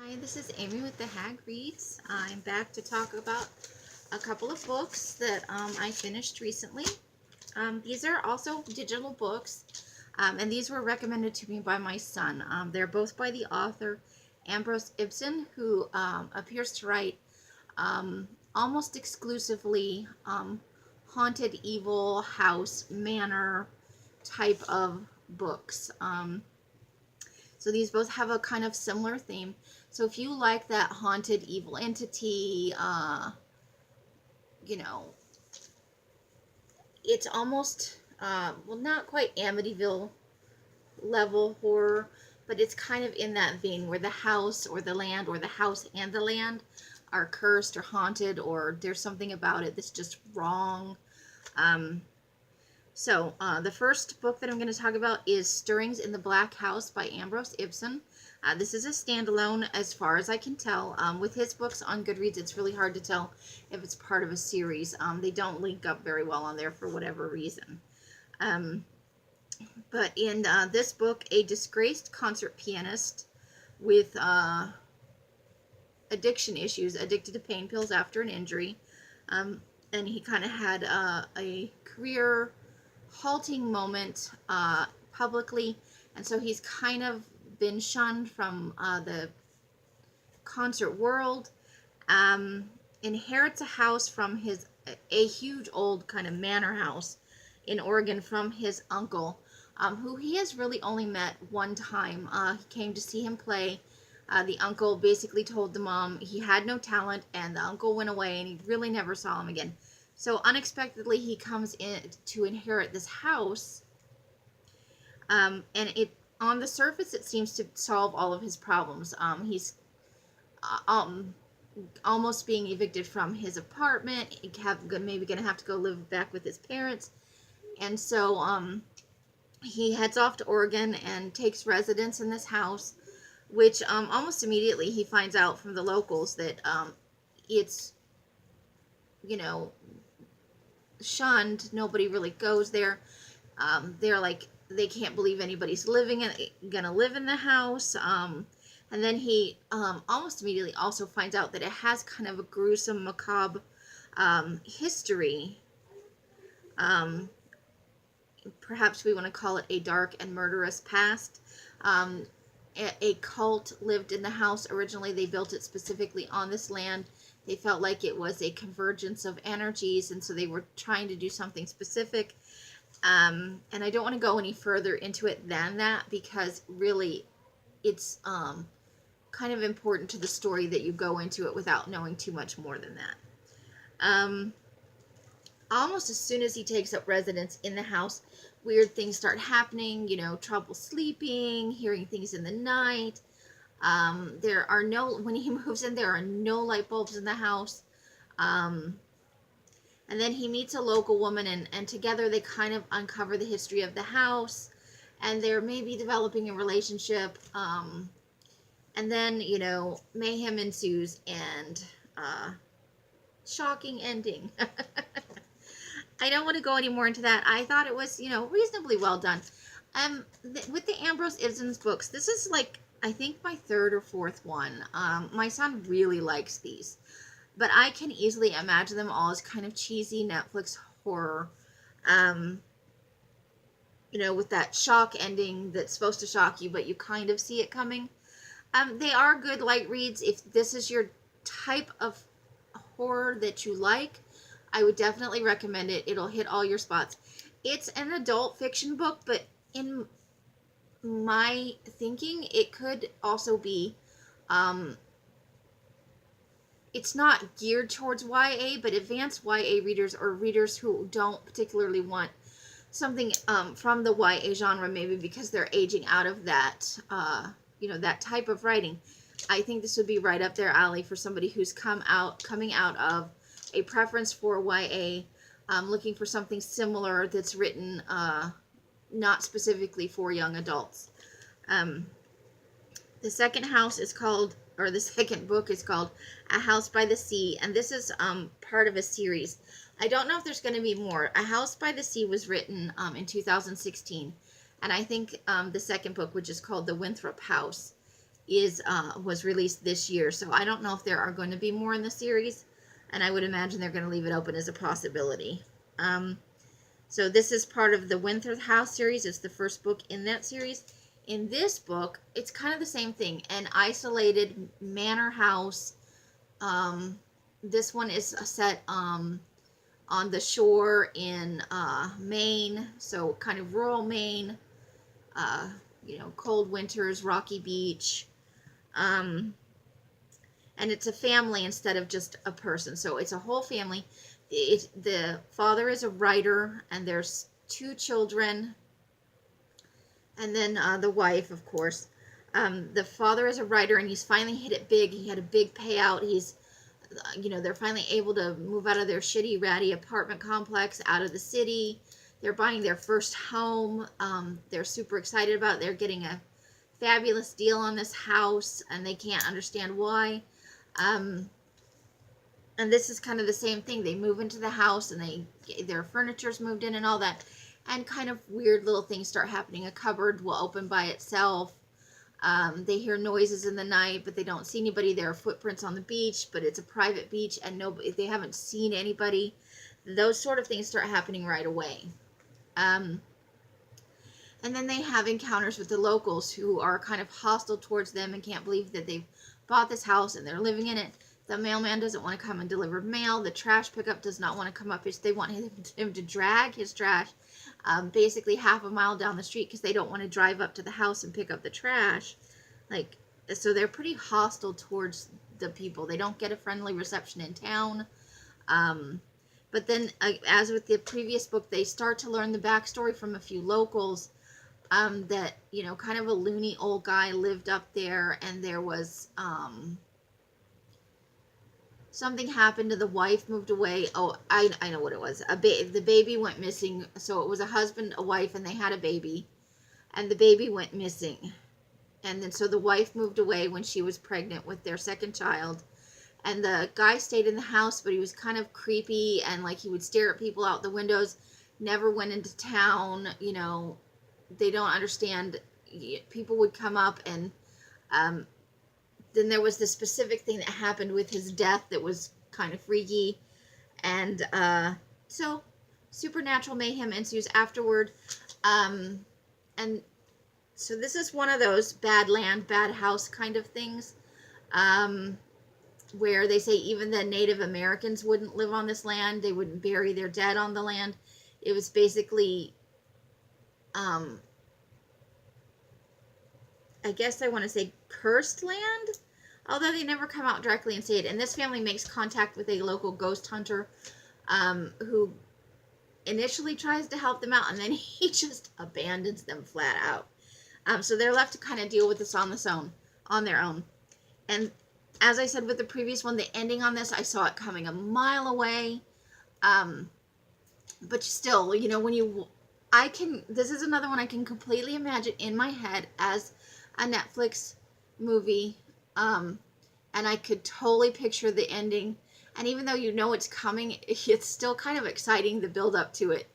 Hi, this is Amy with the Hag Reads. I'm back to talk about a couple of books that I finished recently. These are also digital books, and these were recommended to me by my son. They're both by the author Ambrose Ibsen, who appears to write almost exclusively haunted, evil, house, manor type of books. So these both have a kind of similar theme. So if you like that haunted evil entity, you know, it's almost, well, not quite Amityville level horror, but it's kind of in that vein where the house or the land or the house and the land are cursed or haunted, or there's something about it that's just wrong. So the first book that I'm going to talk about is Stirrings in the Black House by Ambrose Ibsen. This is a standalone as far as I can tell. With his books on Goodreads, it's really hard to tell if it's part of a series. They don't link up very well on there for whatever reason. But in this book, a disgraced concert pianist with addiction issues, addicted to pain pills after an injury, and he kind of had a career halting moment publicly, and so he's kind of been shunned from the concert world. Inherits a house from a huge old kind of manor house in Oregon from his uncle, who he has really only met one time. He came to see him play. The uncle basically told the mom he had no talent, and the uncle went away, and he really never saw him again. So unexpectedly, he comes in to inherit this house, and on the surface, it seems to solve all of his problems. He's almost being evicted from his apartment. Maybe going to have to go live back with his parents, and so he heads off to Oregon and takes residence in this house, which almost immediately he finds out from the locals that it's, shunned. Nobody really goes there. They're like, they can't believe anybody's gonna live in the house. And then he almost immediately also finds out that it has kind of a gruesome, macabre history. Perhaps we want to call it a dark and murderous past. A cult lived in the house originally. They built it specifically on this land. They felt like it was a convergence of energies, and so they were trying to do something specific. And I don't want to go any further into it than that, because really it's kind of important to the story that you go into it without knowing too much more than that. Almost as soon as he takes up residence in the house, weird things start happening, trouble sleeping, hearing things in the night. When he moves in, there are no light bulbs in the house. And then he meets a local woman, and together they kind of uncover the history of the house, and they're maybe developing a relationship. And then, mayhem ensues, and shocking ending. I don't want to go any more into that. I thought it was, reasonably well done. With the Ambrose Ibsen's books, this is like, I think, my third or fourth one. My son really likes these, but I can easily imagine them all as kind of cheesy Netflix horror, with that shock ending that's supposed to shock you, but you kind of see it coming. They are good light reads. If this is your type of horror that you like, I would definitely recommend it. It'll hit all your spots. It's an adult fiction book, but in my thinking, it could also be, it's not geared towards YA, but advanced YA readers, or readers who don't particularly want something from the YA genre, maybe because they're aging out of that, that type of writing. I think this would be right up their alley for somebody who's coming out of a preference for YA, looking for something similar that's written not specifically for young adults. The second book is called A House by the Sea, and this is part of a series. I don't know if there's going to be more. A House by the Sea was written in 2016, and I think the second book, which is called The Winthrop House, was released this year. So I don't know if there are going to be more in the series, and I would imagine they're going to leave it open as a possibility. So this is part of the Winthrop House series. It's the first book in that series. In this book, it's kind of the same thing. An isolated manor house. This one is set on the shore in Maine, so kind of rural Maine. Cold winters, rocky beach. And it's a family instead of just a person. So it's a whole family. The father is a writer, and there's 2 children, and then the wife, of course. The father is a writer, and he's finally hit it big. He had a big payout. They're finally able to move out of their shitty, ratty apartment complex, out of the city. They're buying their first home. They're super excited about it. They're getting a fabulous deal on this house, and they can't understand why. And this is kind of the same thing. They move into the house, and their furniture's moved in and all that. And kind of weird little things start happening. A cupboard will open by itself. They hear noises in the night, but they don't see anybody. There are footprints on the beach, but it's a private beach, and they haven't seen anybody. Those sort of things start happening right away. And then they have encounters with the locals who are kind of hostile towards them and can't believe that they've bought this house and they're living in it. The mailman doesn't want to come and deliver mail. The trash pickup does not want to come up. They want him to drag his trash basically half a mile down the street because they don't want to drive up to the house and pick up the trash. So they're pretty hostile towards the people. They don't get a friendly reception in town. But then, as with the previous book, they start to learn the backstory from a few locals that, kind of a loony old guy lived up there, and there was... something happened to the wife, moved away. Oh, I know what it was. The baby went missing. So it was a husband, a wife, and they had a baby. And the baby went missing. And then so the wife moved away when she was pregnant with their second child. And the guy stayed in the house, but he was kind of creepy, and he would stare at people out the windows, never went into town. They don't understand. People would come up, and then there was this specific thing that happened with his death that was kind of freaky. And so supernatural mayhem ensues afterward. And so this is one of those bad land, bad house kind of things. Where they say even the Native Americans wouldn't live on this land. They wouldn't bury their dead on the land. It was basically... I guess I want to say cursed land, although they never come out directly and say it. And this family makes contact with a local ghost hunter who initially tries to help them out, and then he just abandons them flat out. So they're left to kind of deal with this on their own. And as I said with the previous one, the ending on this, I saw it coming a mile away. But still, this is another one I can completely imagine in my head as a Netflix movie, and I could totally picture the ending. And even though it's coming, it's still kind of exciting, the build up to it.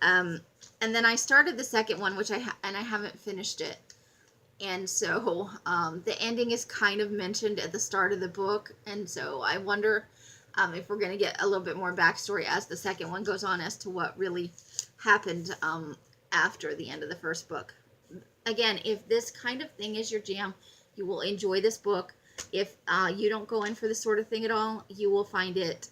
And then I started the second one, which I haven't finished it. And so the ending is kind of mentioned at the start of the book, and so I wonder if we're going to get a little bit more backstory as the second one goes on as to what really happened after the end of the first book. Again, if this kind of thing is your jam, you will enjoy this book. If you don't go in for this sort of thing at all, you will find it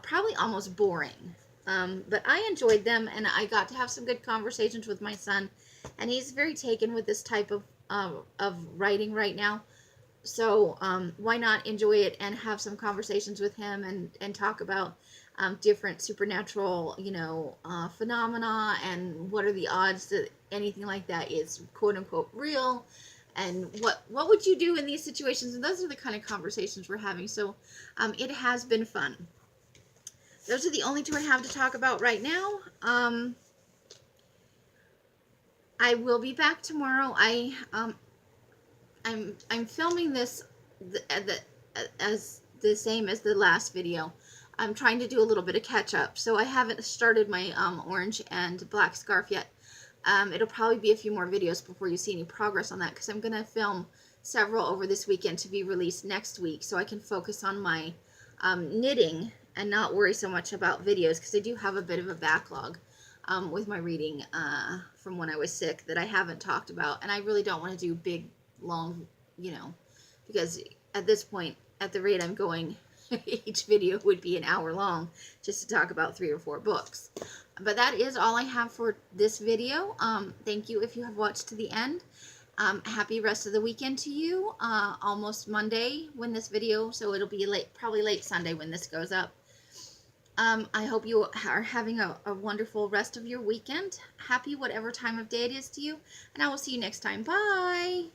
probably almost boring. But I enjoyed them, and I got to have some good conversations with my son, and he's very taken with this type of writing right now. So why not enjoy it and have some conversations with him and talk about different supernatural, phenomena, and what are the odds that anything like that is quote unquote real, and what would you do in these situations? And those are the kind of conversations we're having. So it has been fun. Those are the only two I have to talk about right now. I will be back tomorrow. I'm filming this as the same as the last video. I'm trying to do a little bit of catch up, so I haven't started my orange and black scarf yet. It'll probably be a few more videos before you see any progress on that, because I'm going to film several over this weekend to be released next week, so I can focus on my knitting and not worry so much about videos, because I do have a bit of a backlog with my reading from when I was sick that I haven't talked about, and I really don't want to do big, long, because at this point, at the rate I'm going, each video would be an hour long just to talk about 3 or 4 books. But that is all I have for this video. Thank you if you have watched to the end. Happy rest of the weekend to you. Almost Monday when this video, so it'll be probably late Sunday when this goes up. I hope you are having a wonderful rest of your weekend. Happy whatever time of day it is to you. And I will see you next time. Bye!